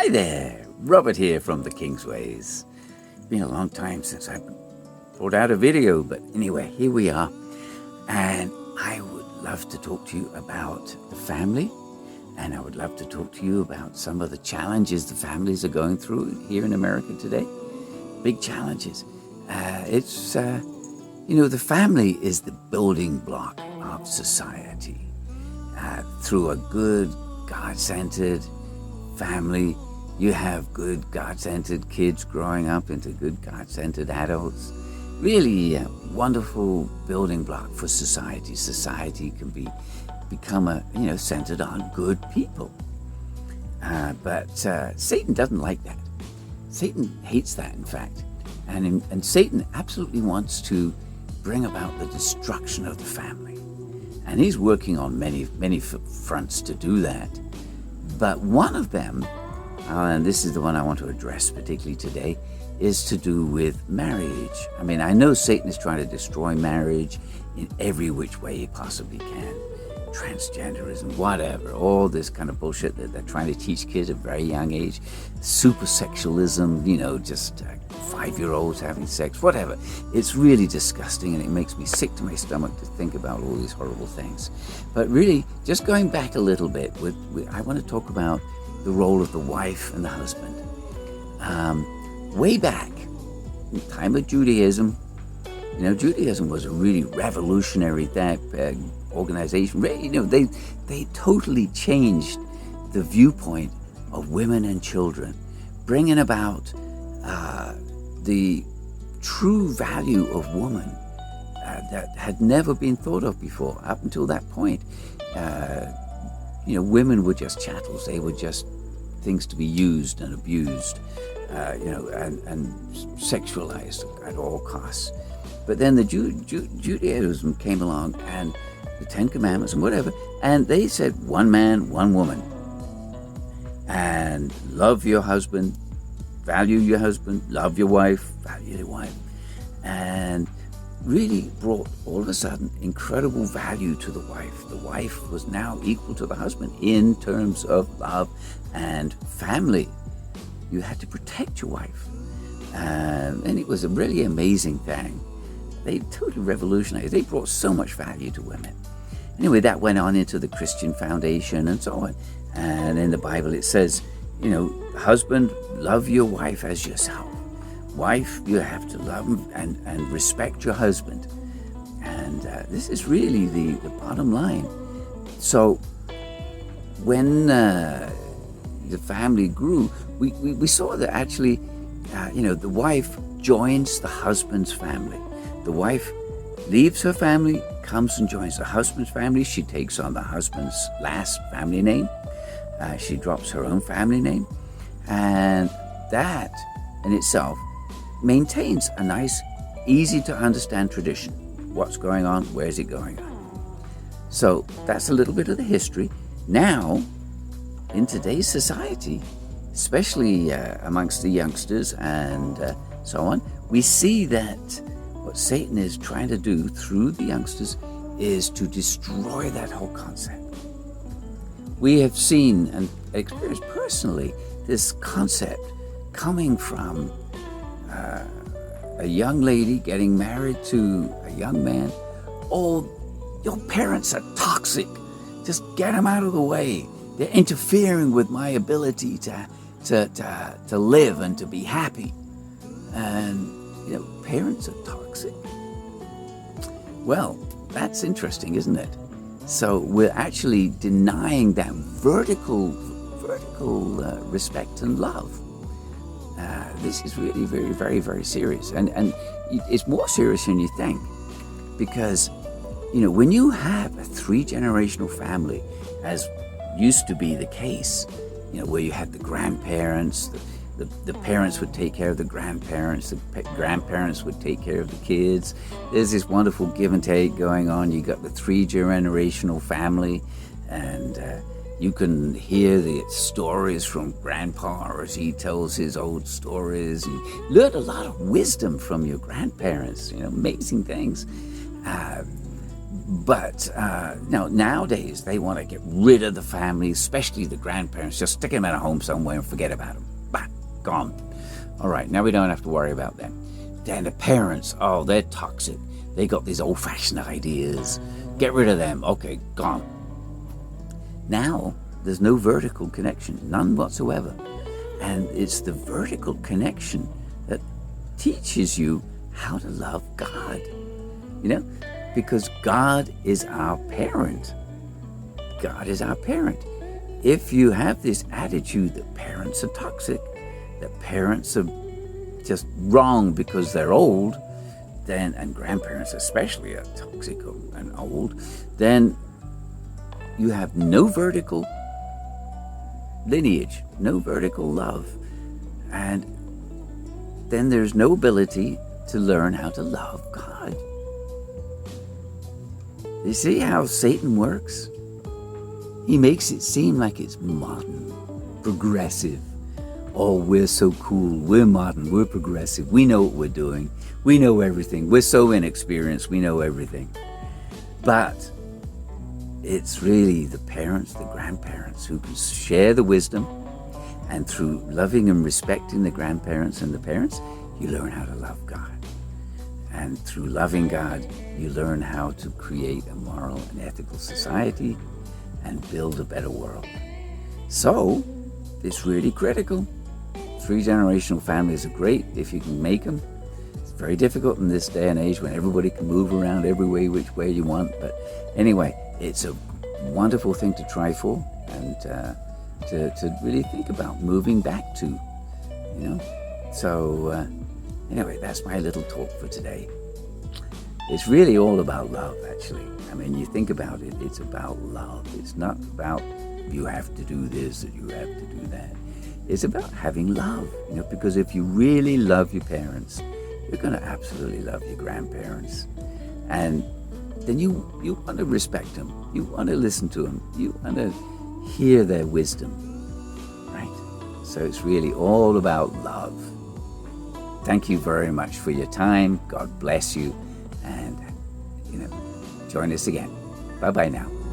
Hi there, Robert here from the Kingsways. It's been a long time since I brought out a video, but anyway, here we are. And I would love to talk to you about the family, and I would love to talk to you about some of the challenges the families are going through here in America today. Big challenges. The family is the building block of society. Through a good, God-centered family, you have good, God-centered kids growing up into good, God-centered adults. Really a wonderful building block for society. Society can become centered on good people. But Satan doesn't like that. Satan hates that, in fact. And Satan absolutely wants to bring about the destruction of the family. And he's working on many fronts to do that. But one of them, and this is the one I want to address particularly today, is to do with marriage. I mean, I know Satan is trying to destroy marriage in every which way he possibly can. Transgenderism, whatever, all this kind of bullshit that they're trying to teach kids at a very young age. Super sexualism, just 5-year-olds having sex, whatever. It's really disgusting, and it makes me sick to my stomach to think about all these horrible things. But really, just going back a little bit, I want to talk about the role of the wife and the husband. Way back in the time of Judaism, Judaism was a really revolutionary organization. They totally changed the viewpoint of women and children, bringing about the true value of woman that had never been thought of before. Up until that point, women were just chattels. They were just things to be used and abused, and sexualized at all costs. But then the Judaism came along, and the Ten Commandments and whatever, and they said one man, one woman, and love your husband, value your husband, love your wife, value your wife, and really brought all of a sudden incredible value to the wife. The wife was now equal to the husband in terms of love and family. You had to protect your wife, and it was a really amazing thing. They totally revolutionized. They brought so much value to women. Anyway, that went on into the Christian foundation and so on. And in the Bible it says, husband, love your wife as yourself. Wife, you have to love and respect your husband. And this is really the bottom line. So when the family grew, we saw that actually, the wife joins the husband's family. The wife leaves her family, comes and joins the husband's family. She takes on the husband's last family name. She drops her own family name. And that in itself maintains a nice, easy to understand tradition. What's going on? Where's it going on? So that's a little bit of the history. Now, in today's society, especially amongst the youngsters and so on, we see that what Satan is trying to do through the youngsters is to destroy that whole concept. We have seen and experienced personally this concept coming from a young lady getting married to a young man. Oh, your parents are toxic. Just get them out of the way. They're interfering with my ability to live and to be happy. And parents are toxic. Well, that's interesting, isn't it? So we're actually denying that vertical respect and love. This is really very, very, very serious. And it's more serious than you think. Because, when you have a 3-generational family, as used to be the case, where you had the grandparents, the parents would take care of the grandparents, the grandparents would take care of the kids. There's this wonderful give and take going on. You got the 3-generational family, and you can hear the stories from Grandpa as he tells his old stories. You learn a lot of wisdom from your grandparents, amazing things. But nowadays they want to get rid of the family, especially the grandparents. Just stick them in a home somewhere and forget about them. Bah, gone. All right, now we don't have to worry about them. Then the parents, oh, they're toxic. They got these old-fashioned ideas. Get rid of them. Okay, gone. Now there's no vertical connection, none whatsoever. And it's the vertical connection that teaches you how to love God. Because God is our parent. God is our parent. If you have this attitude that parents are toxic, that parents are just wrong because they're old, then, and grandparents especially are toxic and old, then you have no vertical lineage, no vertical love. And then there's no ability to learn how to love God. You see how Satan works? He makes it seem like it's modern, progressive. Oh, we're so cool, we're modern, we're progressive, we know what we're doing, we know everything, we're so inexperienced, we know everything. But it's really the parents, the grandparents who can share the wisdom, and through loving and respecting the grandparents and the parents, you learn how to love God. And through loving God, you learn how to create a moral and ethical society and build a better world. So, it's really critical. 3-generational families are great if you can make them. It's very difficult in this day and age when everybody can move around every way, which way you want. But anyway, it's a wonderful thing to try for, and to really think about moving back to, So anyway, that's my little talk for today. It's really all about love, actually. I mean, you think about it, it's about love. It's not about you have to do this or you have to do that. It's about having love, because if you really love your parents, you're going to absolutely love your grandparents. And then you want to respect them. You want to listen to them. You want to hear their wisdom, right? So it's really all about love. Thank you very much for your time. God bless you. And, join us again. Bye-bye now.